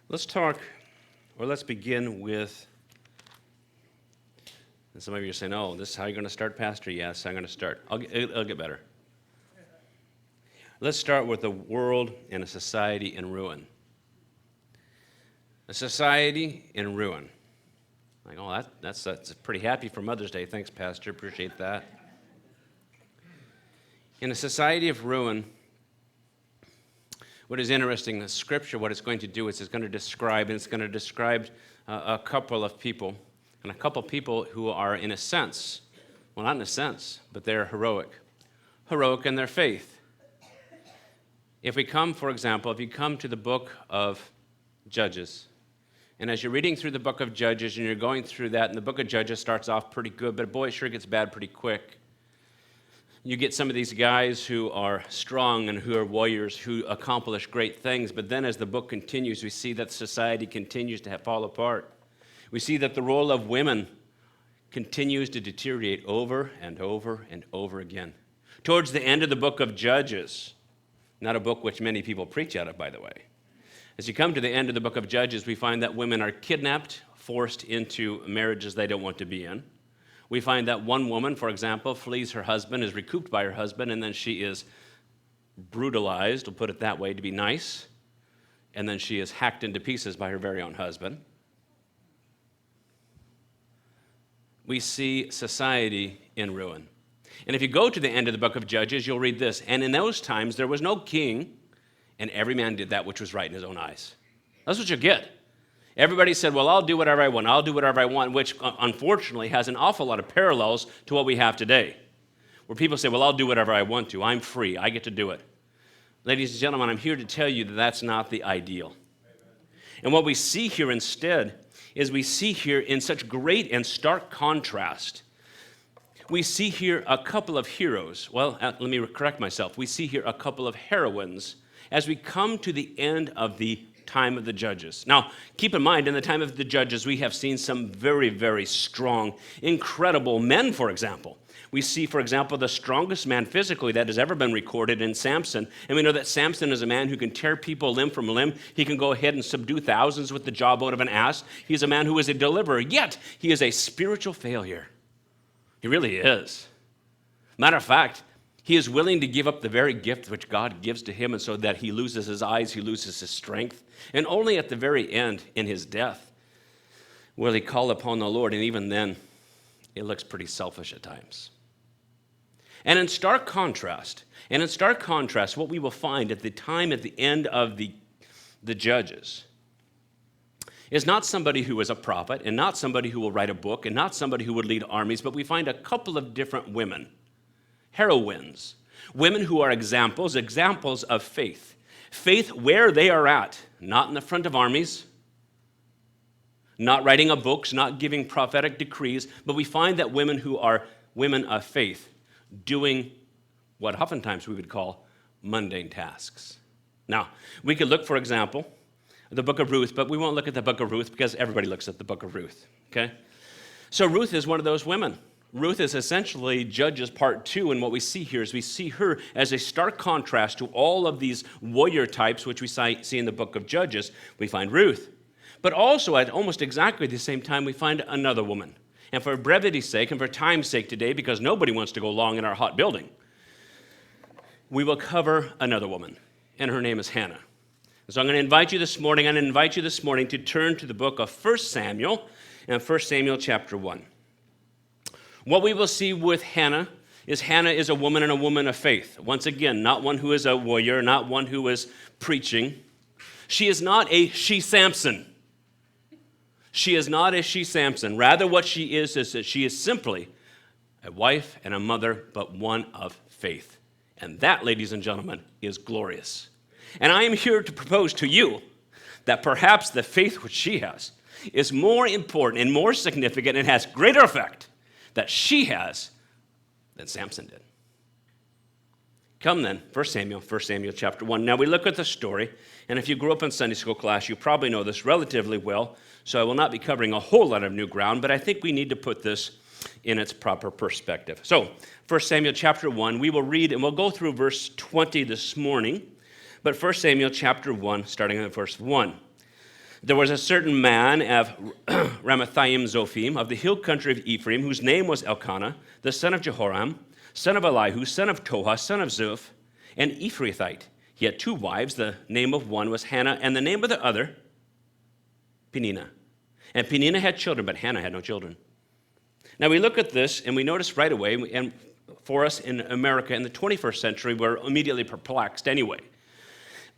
Let's begin with, and some of you are saying, oh, this is how you're going to start, Pastor? Yes, I'm going to start. It'll get better. Let's start with a world and a society in ruin. A society in ruin. Like, oh, that's pretty happy for Mother's Day. Thanks, Pastor. Appreciate that. In a society of ruin, what is interesting, the Scripture, what it's going to do is it's going to describe a couple of people, and a couple of people who are in a sense, well, not in a sense, but they're heroic in their faith. If you come to the book of Judges, and as you're reading through the book of Judges and you're going through that, and the book of Judges starts off pretty good, but boy, it sure gets bad pretty quick. You get some of these guys who are strong and who are warriors who accomplish great things, but then as the book continues, we see that society continues to fall apart. We see that the role of women continues to deteriorate over and over and over again. Towards the end of the book of Judges, not a book which many people preach out of, by the way. As you come to the end of the book of Judges, we find that women are kidnapped, forced into marriages they don't want to be in. We find that one woman, for example, flees her husband, is recouped by her husband, and then she is brutalized, we'll put it that way to be nice, and then she is hacked into pieces by her very own husband. We see society in ruin. And if you go to the end of the book of Judges, you'll read this, and in those times there was no king, and every man did that which was right in his own eyes. That's what you get. Everybody said, well, I'll do whatever I want, which unfortunately has an awful lot of parallels to what we have today, where people say, well, I'll do whatever I want to. I'm free. I get to do it. Ladies and gentlemen, I'm here to tell you that that's not the ideal. And what we see here instead is we see here in such great and stark contrast, we see here a couple of heroes. Well, let me correct myself. We see here a couple of heroines as we come to the end of the time of the Judges. Now, keep in mind, in the time of the Judges, we have seen some very, very strong, incredible men, for example. We see, for example, the strongest man physically that has ever been recorded in Samson. And we know that Samson is a man who can tear people limb from limb. He can go ahead and subdue thousands with the jawbone of an ass. He's a man who is a deliverer, yet he is a spiritual failure. He really is. Matter of fact, he is willing to give up the very gift which God gives to him, and so that he loses his eyes, he loses his strength. And only at the very end, in his death, will he call upon the Lord, and even then, it looks pretty selfish at times. And in stark contrast, what we will find at the end of the Judges is not somebody who is a prophet, and not somebody who will write a book, and not somebody who would lead armies, but we find a couple of different women. Heroines, women who are examples of faith. Faith where they are at, not in the front of armies, not writing books, not giving prophetic decrees, but we find that women who are women of faith doing what oftentimes we would call mundane tasks. Now, we could look, for example, at the book of Ruth, but we won't look at the book of Ruth because everybody looks at the book of Ruth, okay? So Ruth is one of those women. Ruth is essentially Judges part 2, and what we see here is we see her as a stark contrast to all of these warrior types which we see in the book of Judges. We find Ruth. But also at almost exactly the same time, we find another woman. And for brevity's sake and for time's sake today, because nobody wants to go long in our hot building, we will cover another woman, and her name is Hannah. So I'm going to invite you this morning to turn to the book of 1 Samuel, and 1 Samuel chapter 1. What we will see with Hannah is a woman and a woman of faith. Once again, not one who is a warrior, not one who is preaching. She is not a She-Sampson. She is not a She-Sampson. Rather, what she is that she is simply a wife and a mother, but one of faith. And that, ladies and gentlemen, is glorious. And I am here to propose to you that perhaps the faith which she has is more important and more significant and has greater effect that she has than Samson did. Come then, 1 Samuel chapter 1. Now we look at the story, and if you grew up in Sunday school class, you probably know this relatively well, so I will not be covering a whole lot of new ground, but I think we need to put this in its proper perspective. So, 1 Samuel chapter 1, we will read, and we'll go through verse 20 this morning, but 1 Samuel chapter 1, starting at verse 1. There was a certain man of Ramathaim Zophim of the hill country of Ephraim, whose name was Elkanah, the son of Jehoram, son of Elihu, son of Toha, son of Zuph, an Ephrathite. He had two wives. The name of one was Hannah, and the name of the other, Peninnah. And Peninnah had children, but Hannah had no children. Now we look at this, and we notice right away, and for us in America in the 21st century, we're immediately perplexed anyway.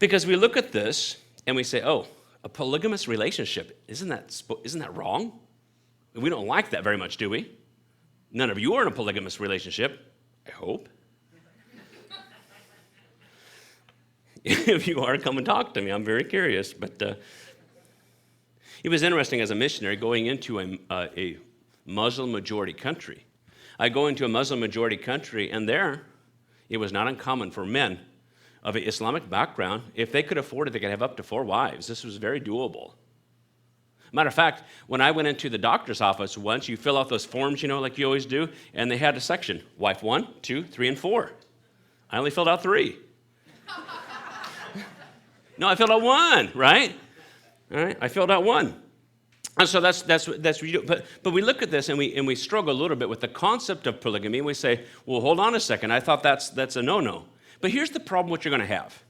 Because we look at this, and we say, oh, a polygamous relationship, isn't that wrong? We don't like that very much, do we? None of you are in a polygamous relationship, I hope. If you are, come and talk to me. I'm very curious. But it was interesting as a missionary going into a Muslim-majority country. I go into a Muslim-majority country, and there it was not uncommon for men of an Islamic background, if they could afford it, they could have up to 4 wives. This was very doable. Matter of fact, when I went into the doctor's office once, you fill out those forms, like you always do, and they had a section, wife 1, 2, 3, and 4. I only filled out 3. No, I filled out 1, right? All right, I filled out 1. And so that's what you do. But we look at this and we struggle a little bit with the concept of polygamy, and we say, well, hold on a second, I thought that's a no-no. But here's the problem what you're going to have.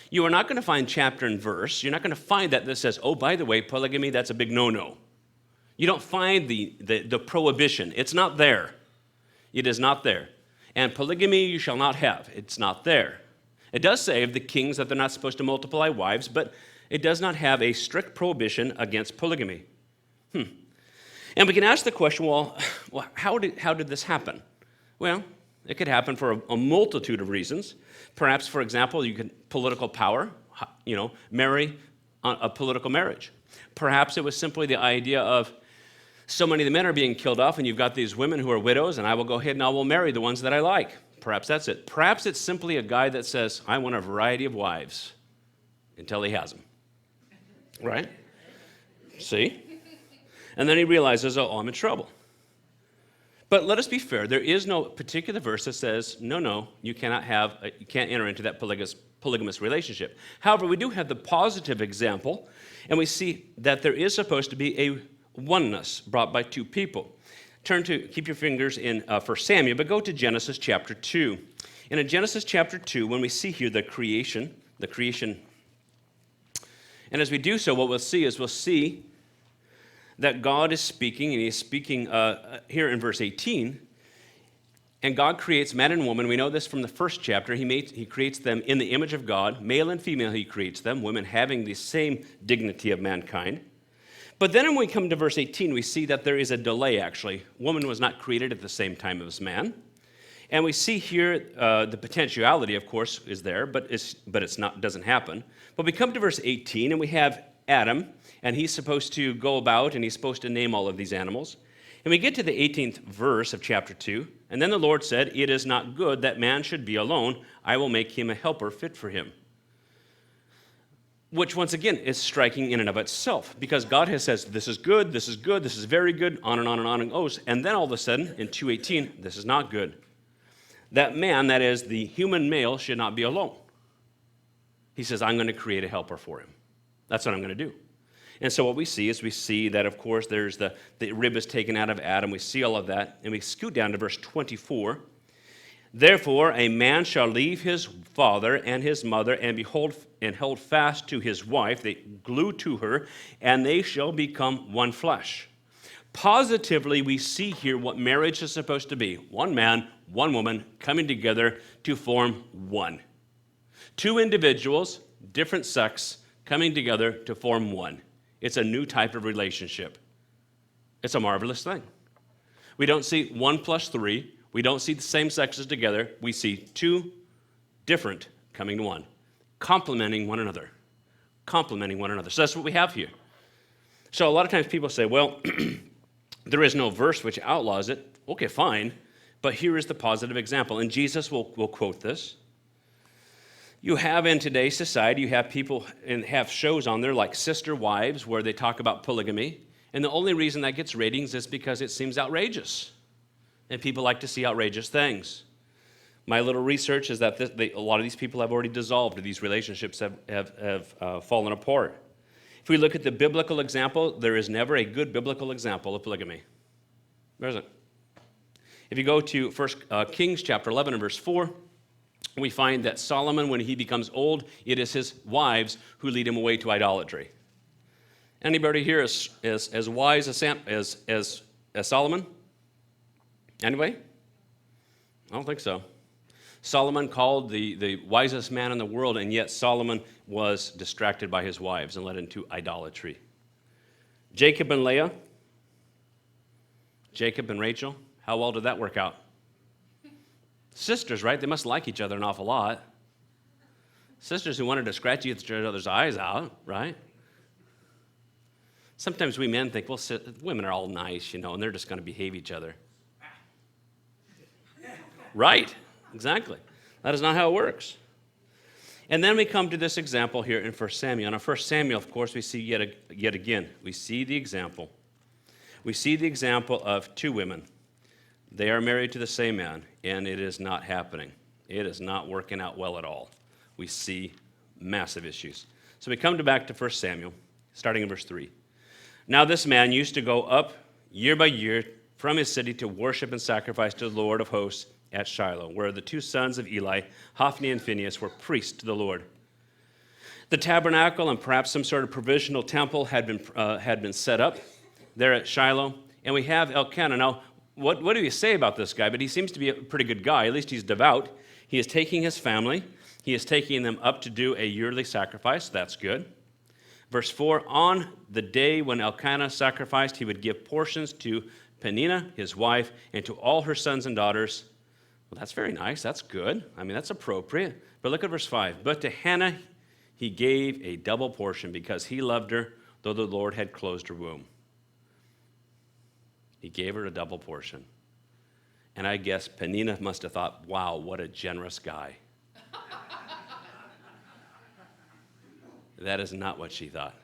You are not going to find chapter and verse. You're not going to find that says, oh, by the way, polygamy, that's a big no-no. You don't find the prohibition. It's not there. It is not there. And polygamy you shall not have. It's not there. It does say of the kings that they're not supposed to multiply wives, but it does not have a strict prohibition against polygamy. And we can ask the question, well, how did this happen? Well, it could happen for a multitude of reasons. Perhaps, for example, political power, marry a political marriage. Perhaps it was simply the idea of so many of the men are being killed off, and you've got these women who are widows, and I will go ahead and I will marry the ones that I like. Perhaps that's it. Perhaps it's simply a guy that says, I want a variety of wives until he has them. Right? See? And then he realizes, oh, I'm in trouble. But let us be fair. There is no particular verse that says, no, you can't enter into that polygamous relationship. However, we do have the positive example, and we see that there is supposed to be a oneness brought by 2 people. Keep your fingers in 1 Samuel, but go to Genesis chapter 2. And in Genesis chapter 2, when we see here the creation, and as we do so, what we'll see that God is speaking, and he's speaking here in verse 18, and God creates man and woman. We know this from the first chapter. He creates them in the image of God. Male and female he creates them, women having the same dignity of mankind. But then when we come to verse 18, we see that there is a delay, actually. Woman was not created at the same time as man. And we see here the potentiality, of course, is there, but it's not, doesn't happen. But we come to verse 18, and we have Adam, and he's supposed to go about, and he's supposed to name all of these animals. And we get to the 18th verse of chapter 2, and then the Lord said, it is not good that man should be alone. I will make him a helper fit for him. Which, once again, is striking in and of itself, because God has said, this is good, this is good, this is very good, on and on and on and goes. And then all of a sudden, in 2:18, this is not good. That man, that is the human male, should not be alone. He says, I'm going to create a helper for him. That's what I'm going to do. And so what we see that, of course, there's the rib is taken out of Adam. We see all of that. And we scoot down to verse 24. Therefore, a man shall leave his father and his mother and hold fast to his wife. They glue to her, and they shall become one flesh. Positively, we see here what marriage is supposed to be. One man, one woman coming together to form one. 2 individuals, different sex, coming together to form one. It's a new type of relationship. It's a marvelous thing. We don't see 1 plus 3. We don't see the same sexes together. We see 2 different coming to one, complementing one another. So that's what we have here. So a lot of times people say, well, there is no verse which outlaws it. Okay, fine. But here is the positive example. And Jesus will quote this. You have in today's society, you have people and have shows on there like Sister Wives where they talk about polygamy. And the only reason that gets ratings is because it seems outrageous. And people like to see outrageous things. My little research is that a lot of these people have already dissolved. These relationships have fallen apart. If we look at the biblical example, there is never a good biblical example of polygamy. There isn't. If you go to 1 Kings chapter 11 and verse 4, we find that Solomon, when he becomes old, it is his wives who lead him away to idolatry. Anybody here is as wise as Solomon? Anyway? I don't think so. Solomon called the wisest man in the world, and yet Solomon was distracted by his wives and led into idolatry. Jacob and Leah, Jacob and Rachel, how well did that work out? Sisters, right? They must like each other an awful lot. Sisters who wanted to scratch each other's eyes out, right? Sometimes we men think, well, women are all nice, and they're just going to behave each other. Right, exactly. That is not how it works. And then we come to this example here in 1 Samuel. And in 1 Samuel, of course, we see yet again, we see the example. We see the example of two women. They are married to the same man, and it is not happening. It is not working out well at all. We see massive issues. So we come back to 1 Samuel, starting in verse 3. Now this man used to go up year by year from his city to worship and sacrifice to the Lord of hosts at Shiloh, where the two sons of Eli, Hophni and Phinehas, were priests to the Lord. The tabernacle and perhaps some sort of provisional temple had been set up there at Shiloh, and we have Elkanah. Now, what do you say about this guy? But he seems to be a pretty good guy. At least he's devout. He is taking his family. He is taking them up to do a yearly sacrifice. That's good. Verse 4, on the day when Elkanah sacrificed, he would give portions to Peninnah, his wife, and to all her sons and daughters. Well, that's very nice. That's good. That's appropriate. But look at verse 5. But to Hannah he gave a double portion because he loved her, though the Lord had closed her womb. He gave her a double portion. And I guess Peninnah must have thought, wow, what a generous guy. That is not what she thought.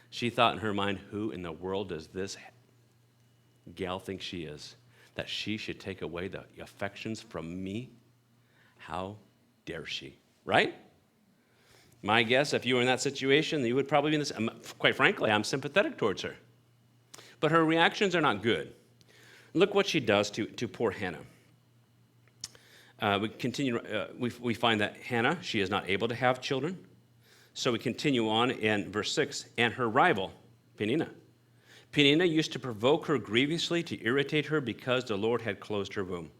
She thought in her mind, who in the world does this gal think she is? That she should take away the affections from me? How dare she? Right? My guess, if you were in that situation, you would probably be in this. Quite frankly, I'm sympathetic towards her. But her reactions are not good. Look what she does to poor Hannah. We continue. We find that Hannah, she is not able to have children. So we continue on in verse 6. And her rival, Peninnah. Peninnah used to provoke her grievously to irritate her because the Lord had closed her womb.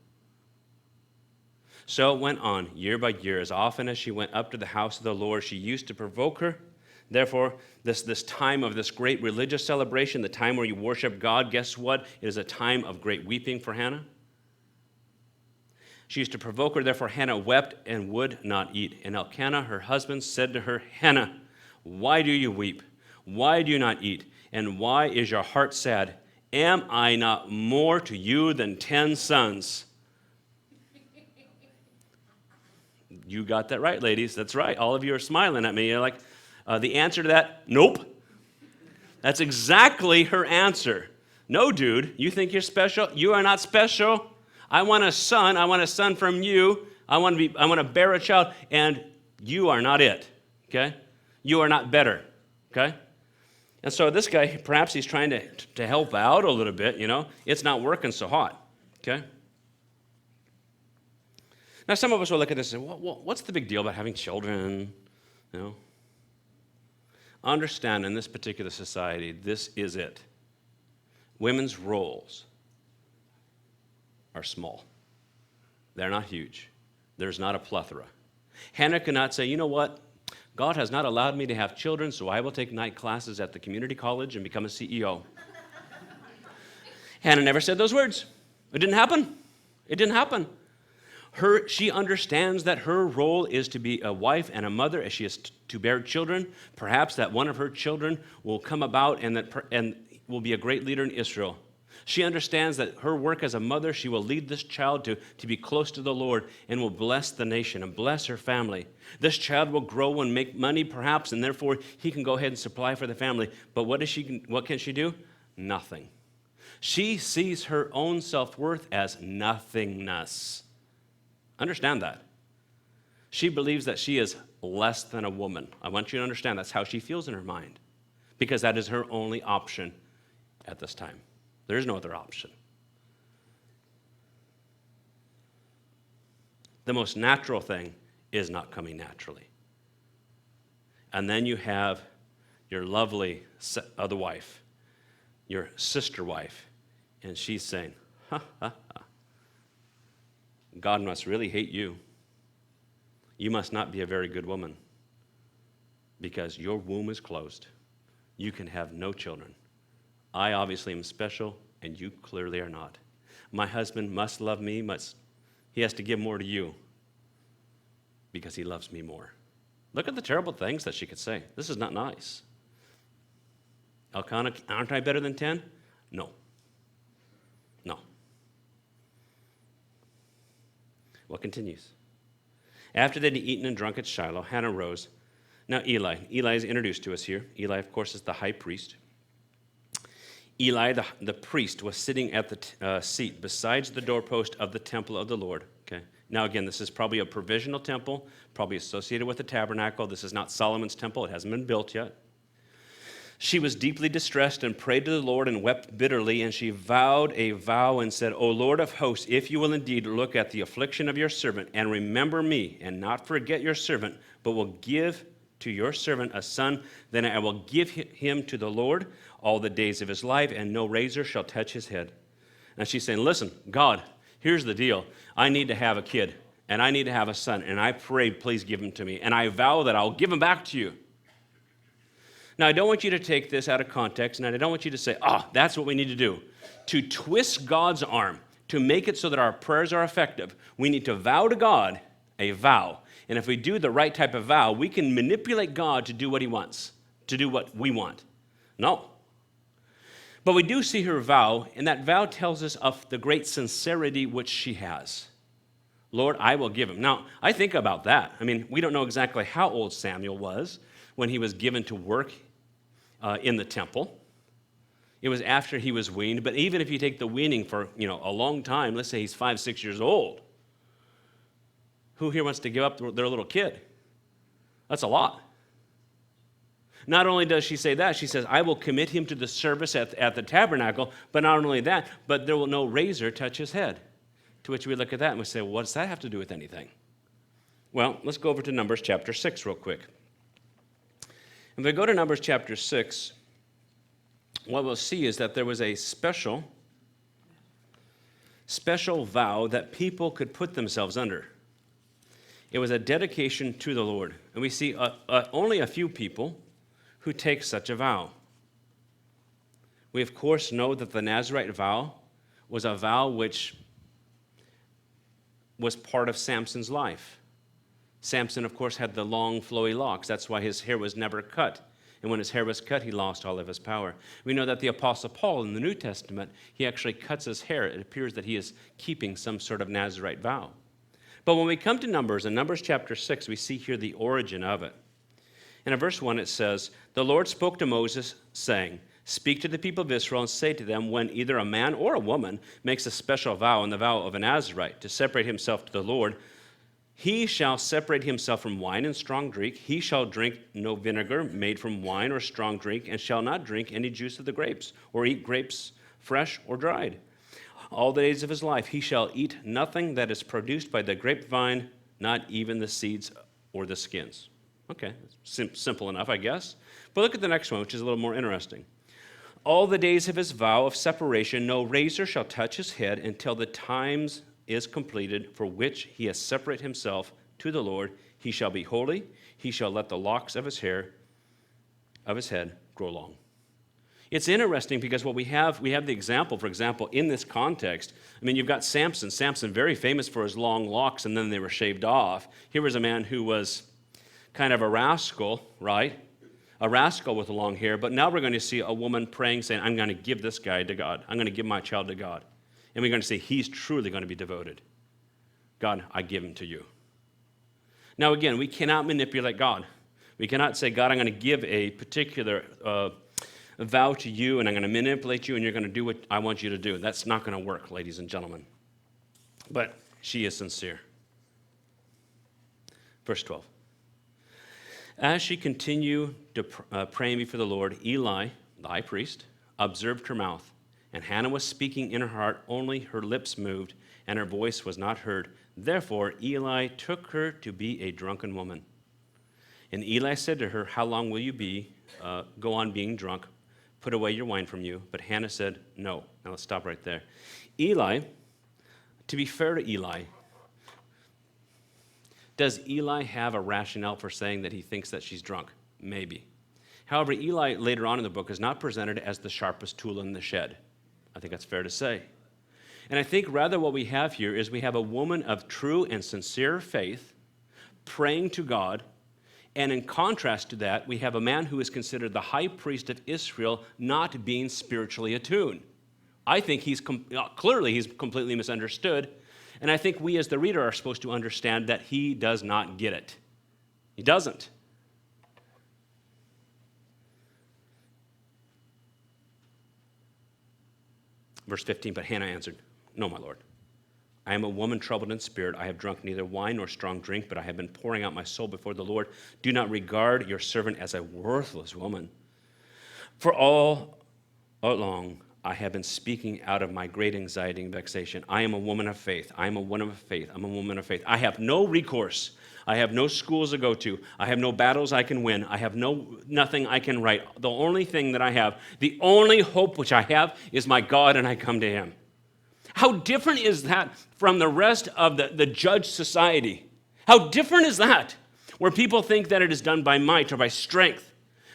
So it went on year by year. As often as she went up to the house of the Lord, she used to provoke her. Therefore, this time of this great religious celebration, the time where you worship God, guess what? It is a time of great weeping for Hannah. She used to provoke her, therefore Hannah wept and would not eat. And Elkanah, her husband, said to her, Hannah, why do you weep? Why do you not eat? And why is your heart sad? Am I not more to you than 10 sons? You got that right, ladies. That's right. All of you are smiling at me. You're like, the answer to that, nope. That's exactly her answer. No, dude, you think you're special? You are not special. I want a son. I want a son from you. I want to bear a child, and you are not it. Okay? You are not better. Okay? And so this guy, perhaps he's trying to help out a little bit, It's not working so hot. Okay? Now, some of us will look at this and say, what's the big deal about having children? Understand, in this particular society, this is it. Women's roles are small. They're not huge. There's not a plethora. Hannah cannot say, you know what? God has not allowed me to have children, so I will take night classes at the community college and become a CEO. Hannah never said those words. It didn't happen. It didn't happen. She understands that her role is to be a wife and a mother as she is to bear children. Perhaps that one of her children will come about and will be a great leader in Israel. She understands that her work as a mother, she will lead this child to be close to the Lord and will bless the nation and bless her family. This child will grow and make money perhaps, and therefore he can go ahead and supply for the family. But what can she do? Nothing. She sees her own self-worth as nothingness. Understand that. She believes that she is less than a woman. I want you to understand that's how she feels in her mind. because that is her only option at this time. There is no other option. The most natural thing is not coming naturally. And then you have your lovely other wife, your sister wife, and she's saying, ha, ha, ha. God must really hate you. You must not be a very good woman because your womb is closed. You can have no children. I obviously am special, and you clearly are not. My husband must love me. He has to give more to you because he loves me more. Look at the terrible things that she could say. This is not nice. Elkanah, aren't I better than 10? No. No. What continues? After they'd eaten and drunk at Shiloh, Hannah rose. Now Eli is introduced to us here. Eli, of course, is the high priest. Eli, the priest, was sitting at the seat besides the doorpost of the temple of the Lord. Okay. Now, again, this is probably a provisional temple, probably associated with the tabernacle. This is not Solomon's temple. It hasn't been built yet. She was deeply distressed and prayed to the Lord and wept bitterly, and she vowed a vow and said, O Lord of hosts, if you will indeed look at the affliction of your servant and remember me and not forget your servant, but will give to your servant a son, then I will give him to the Lord all the days of his life, and no razor shall touch his head. And she's saying, listen, God, here's the deal. I need to have a kid, and I need to have a son, and I pray, please give him to me, and I vow that I'll give him back to you. Now, I don't want you to take this out of context, and I don't want you to say, that's what we need to do. To twist God's arm, to make it so that our prayers are effective, we need to vow to God a vow. And if we do the right type of vow, we can manipulate God to do what he wants, to do what we want. No. But we do see her vow, and that vow tells us of the great sincerity which she has. Lord, I will give him. Now, I think about that. I mean, we don't know exactly how old Samuel was when he was given to work in the temple. It was after he was weaned, but even if you take the weaning for, a long time, let's say he's 5, 6 years old, who here wants to give up their little kid? That's a lot. Not only does she say that, she says, I will commit him to the service at the tabernacle, but not only that, but there will no razor touch his head. To which we look at that and we say, well, what does that have to do with anything? Well, let's go over to Numbers chapter 6 real quick. If we go to Numbers chapter 6, what we'll see is that there was a special vow that people could put themselves under. It was a dedication to the Lord. And we see only a few people who take such a vow. We, of course, know that the Nazirite vow was a vow which was part of Samson's life. Samson, of course, had the long, flowy locks. That's why his hair was never cut. And when his hair was cut, he lost all of his power. We know that the Apostle Paul in the New Testament, he actually cuts his hair. It appears that he is keeping some sort of Nazirite vow. But when we come to Numbers, in Numbers chapter 6, we see here the origin of it. And in verse 1 it says, the Lord spoke to Moses, saying, speak to the people of Israel and say to them, when either a man or a woman makes a special vow, and the vow of a Nazirite, to separate himself to the Lord, he shall separate himself from wine and strong drink. He shall drink no vinegar made from wine or strong drink, and shall not drink any juice of the grapes, or eat grapes fresh or dried. All the days of his life he shall eat nothing that is produced by the grapevine, not even the seeds or the skins. Okay, simple enough, I guess. But look at the next one, which is a little more interesting. All the days of his vow of separation, no razor shall touch his head until the times is completed for which he has separated himself to the Lord. He shall be holy. He shall let the locks of his head grow long. It's interesting because what we have the example, for example, in this context. I mean, you've got Samson. Samson, very famous for his long locks, and then they were shaved off. Here was a man who was kind of a rascal, right? A rascal with long hair. But now we're going to see a woman praying, saying, I'm going to give this guy to God. I'm going to give my child to God. And we're going to say, he's truly going to be devoted. God, I give him to you. Now, again, we cannot manipulate God. We cannot say, God, I'm going to give a particular vow to you, and I'm going to manipulate you, and you're going to do what I want you to do. That's not going to work, ladies and gentlemen. But she is sincere. Verse 12. As she continued to praying before the Lord, Eli, the high priest, observed her mouth. And Hannah was speaking in her heart, only her lips moved, and her voice was not heard. Therefore Eli took her to be a drunken woman. And Eli said to her, how long will you go on being drunk? Put away your wine from you. But Hannah said, no. Now let's stop right there. Eli, to be fair to Eli, does Eli have a rationale for saying that he thinks that she's drunk? Maybe. However, Eli later on in the book is not presented as the sharpest tool in the shed. I think that's fair to say. And I think rather what we have here is we have a woman of true and sincere faith praying to God. And in contrast to that, we have a man who is considered the high priest of Israel not being spiritually attuned. I think clearly he's completely misunderstood. And I think we as the reader are supposed to understand that he does not get it. He doesn't. Verse 15, but Hannah answered, no, my Lord. I am a woman troubled in spirit. I have drunk neither wine nor strong drink, but I have been pouring out my soul before the Lord. Do not regard your servant as a worthless woman. For all along I have been speaking out of my great anxiety and vexation. I am a woman of faith. I am a woman of faith. I'm a woman of faith. I have no recourse. I have no schools to go to. I have no battles I can win. I have nothing I can write. The only thing that I have, the only hope which I have is my God, and I come to him. How different is that from the rest of the judge society? How different is that? Where people think that it is done by might or by strength.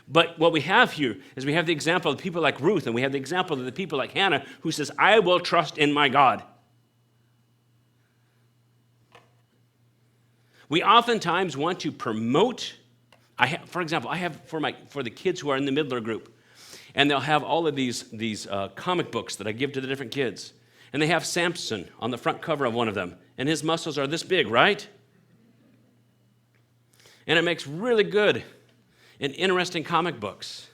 But what we have here is we have the example of people like Ruth, and we have the example of the people like Hannah, who says, I will trust in my God. We oftentimes want to promote, for example, I have for the kids who are in the Midler group, and they'll have all of these comic books that I give to the different kids. And they have Samson on the front cover of one of them, and his muscles are this big, right? And it makes really good and interesting comic books.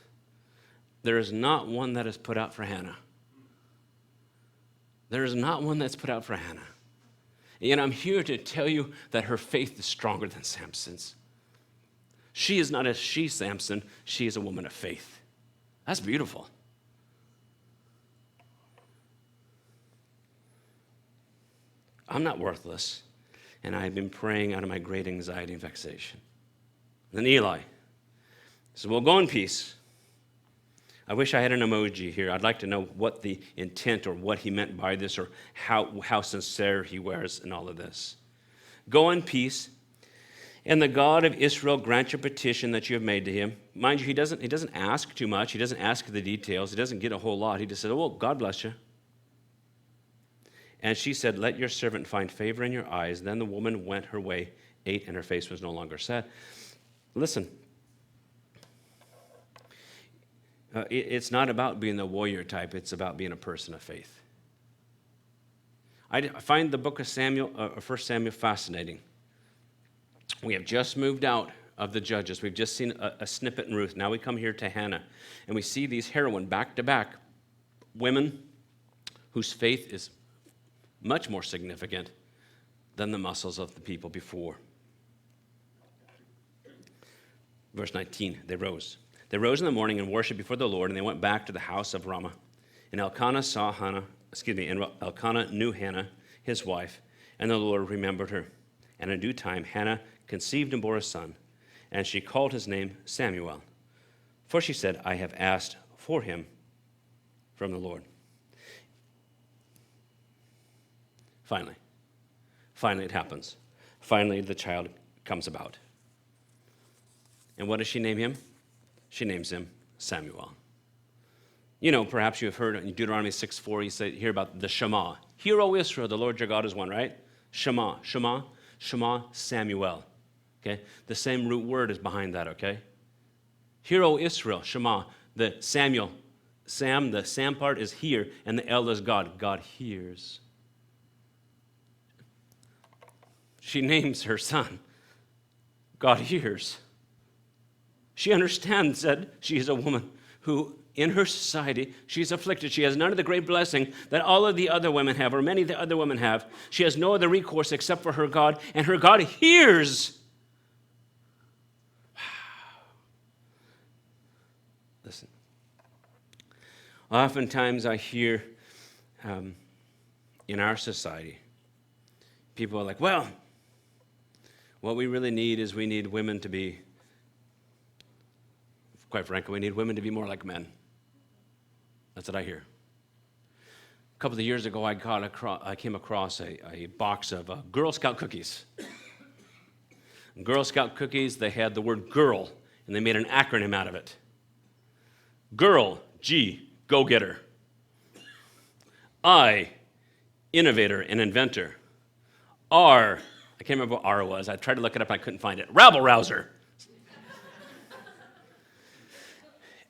There is not one that is put out for Hannah. There is not one that's put out for Hannah. And I'm here to tell you that her faith is stronger than Samson's. She is not a She-Sampson. She is a woman of faith. That's beautiful. I'm not worthless, and I've been praying out of my great anxiety and vexation. Then Eli says, well, go in peace. I wish I had an emoji here. I'd like to know what the intent or what he meant by this, or how sincere he was in all of this. Go in peace, and the God of Israel grant your petition that you have made to him. Mind you, he doesn't ask too much. He doesn't ask the details. He doesn't get a whole lot. He just said, oh, well, God bless you. And she said, let your servant find favor in your eyes. Then the woman went her way, ate, and her face was no longer sad. Listen, it's not about being the warrior type. It's about being a person of faith. I find the book of 1 Samuel fascinating. We have just moved out of the Judges. We've just seen a snippet in Ruth. Now we come here to Hannah, and we see these heroine back-to-back women whose faith is much more significant than the muscles of the people before. Verse 19, they rose. They rose in the morning and worshiped before the Lord, and they went back to the house of Ramah. And Elkanah knew Hannah, his wife, and the Lord remembered her. And in due time, Hannah conceived and bore a son, and she called his name Samuel. For she said, I have asked for him from the Lord. Finally it happens. Finally the child comes about. And what does she name him? She names him Samuel. You know, perhaps you have heard in Deuteronomy 6:4, you hear about the Shema. Hear, O Israel, the Lord your God is one, right? Shema, Samuel. Okay? The same root word is behind that, okay? Hear, O Israel, Shema. The Samuel, the Sam part is hear, and the L is God. God hears. She names her son. God hears. She understands that she is a woman who, in her society, she's afflicted. She has none of the great blessing that all of the other women have, or many of the other women have. She has no other recourse except for her God, and her God hears. Listen. Oftentimes I hear in our society, people are like, well, what we really need is we need women to be, quite frankly, we need women to be more like men. That's what I hear. A couple of years ago, I came across a box of Girl Scout cookies. Girl Scout cookies, they had the word girl, and they made an acronym out of it. Girl, G, go-getter. I, innovator and inventor. R, I can't remember what R was. I tried to look it up, I couldn't find it. Rabble-rouser.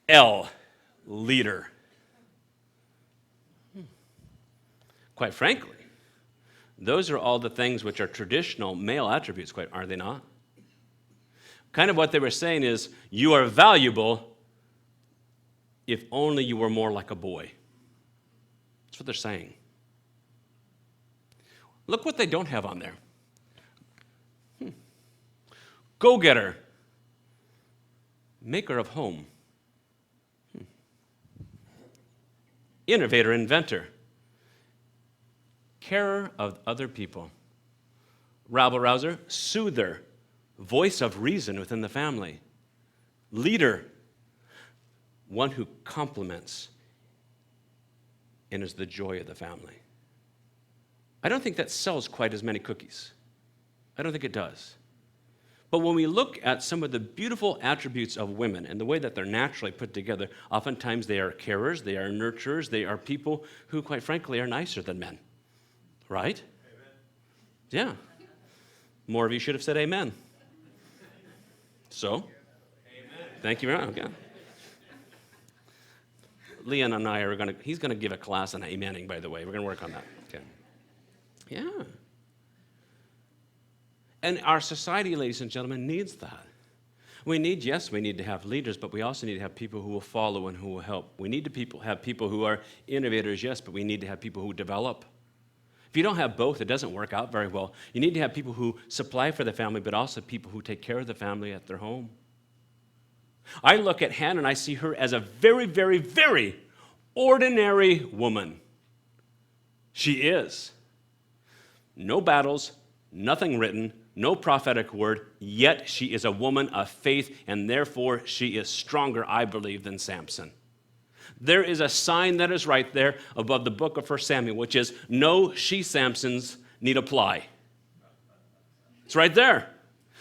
L, leader. Quite frankly, those are all the things which are traditional male attributes, are they not? Kind of what they were saying is, you are valuable if only you were more like a boy. That's what they're saying. Look what they don't have on there. Go-getter, maker of home. Innovator, inventor, carer of other people. Rabble-rouser, soother, voice of reason within the family. Leader, one who compliments and is the joy of the family. I don't think that sells quite as many cookies. I don't think it does. But when we look at some of the beautiful attributes of women and the way that they're naturally put together, oftentimes they are carers, they are nurturers, they are people who, quite frankly, are nicer than men. Right? Amen. Yeah. More of you should have said amen. So, amen. Thank you very much. Okay. Leon and I are he's going to give a class on amening, by the way. We're going to work on that. Okay. Yeah. And our society, ladies and gentlemen, needs that. We need to have leaders, but we also need to have people who will follow and who will help. We need to have people who are innovators, yes, but we need to have people who develop. If you don't have both, it doesn't work out very well. You need to have people who supply for the family, but also people who take care of the family at their home. I look at Hannah and I see her as a very, very, very ordinary woman. She is. No battles, nothing written, no prophetic word, yet she is a woman of faith, and therefore she is stronger, I believe, than Samson. There is a sign that is right there above the book of 1 Samuel, which is, no She-Sampsons need apply. It's right there.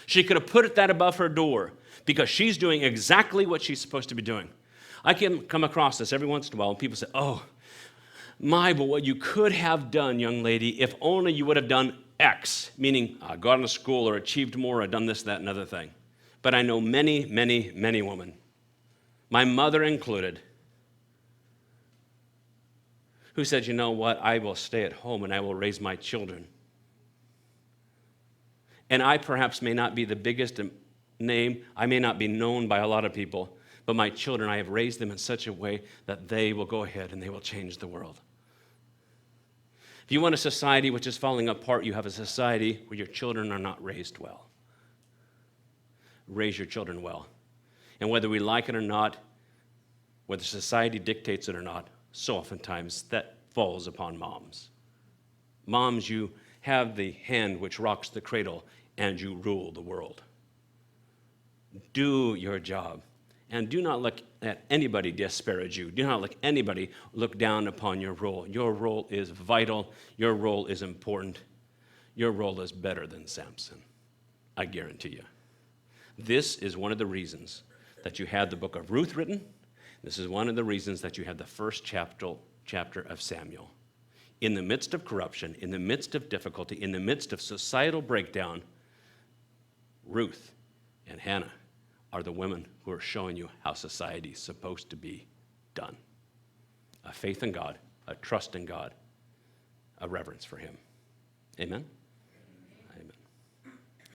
She could have put that above her door because she's doing exactly what she's supposed to be doing. I can come across this every once in a while, and people say, oh, but what you could have done, young lady, if only you would have done X, meaning gone to school or achieved more or done this, that, and other thing. But I know many, many, many women, my mother included, who said, you know what, I will stay at home and I will raise my children. And I perhaps may not be the biggest name, I may not be known by a lot of people, but my children, I have raised them in such a way that they will go ahead and they will change the world. If you want a society which is falling apart, you have a society where your children are not raised well. Raise your children well. And whether we like it or not, whether society dictates it or not, so oftentimes that falls upon moms. Moms, you have the hand which rocks the cradle and you rule the world. Do your job. And do not let anybody disparage you. Do not let anybody look down upon your role. Your role is vital. Your role is important. Your role is better than Samson. I guarantee you. This is one of the reasons that you had the book of Ruth written. This is one of the reasons that you had the first chapter of Samuel. In the midst of corruption, in the midst of difficulty, in the midst of societal breakdown, Ruth and Hannah are the women who are showing you how society is supposed to be done. A faith in God, a trust in God, a reverence for Him. Amen?